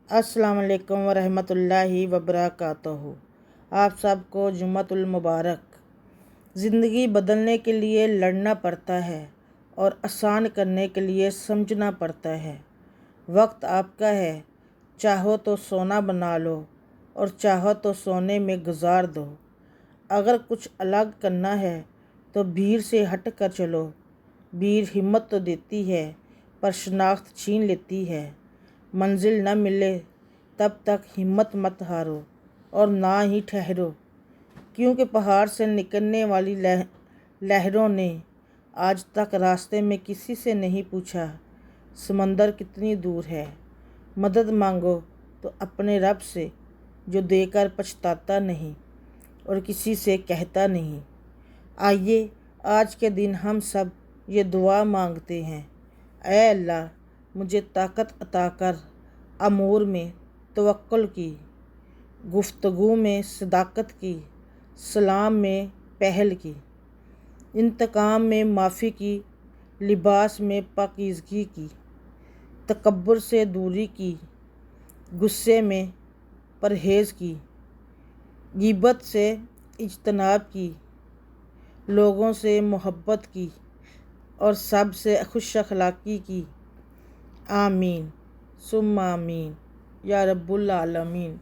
السلام علیکم ورحمۃ اللہ وبرکاتہ۔ آپ سب کو جمعۃ المبارک۔ زندگی بدلنے کے لیے لڑنا پڑتا ہے اور آسان کرنے کے لیے سمجھنا پڑتا ہے۔ وقت آپ کا ہے، چاہو تو سونا بنا لو اور چاہو تو سونے میں گزار دو۔ اگر کچھ الگ کرنا ہے تو بھیڑ سے ہٹ کر چلو۔ بھیڑ ہمت تو دیتی ہے پر شناخت چھین لیتی ہے۔ منزل نہ ملے تب تک ہمت مت ہارو اور نہ ہی ٹھہرو، کیونکہ پہاڑ سے نکلنے والی لہروں نے آج تک راستے میں کسی سے نہیں پوچھا سمندر کتنی دور ہے۔ مدد مانگو تو اپنے رب سے، جو دے کر پچھتاتا نہیں اور کسی سے کہتا نہیں۔ آئیے آج کے دن ہم سب یہ دعا مانگتے ہیں: اے اللہ، مجھے طاقت عطا کر امور میں توکل کی، گفتگو میں صداقت کی، سلام میں پہل کی، انتقام میں معافی کی، لباس میں پاکیزگی کی، تکبر سے دوری کی، غصے میں پرہیز کی، غیبت سے اجتناب کی، لوگوں سے محبت کی اور سب سے خوش اخلاقی کی۔ آمین ثم آمین یا رب العالمین۔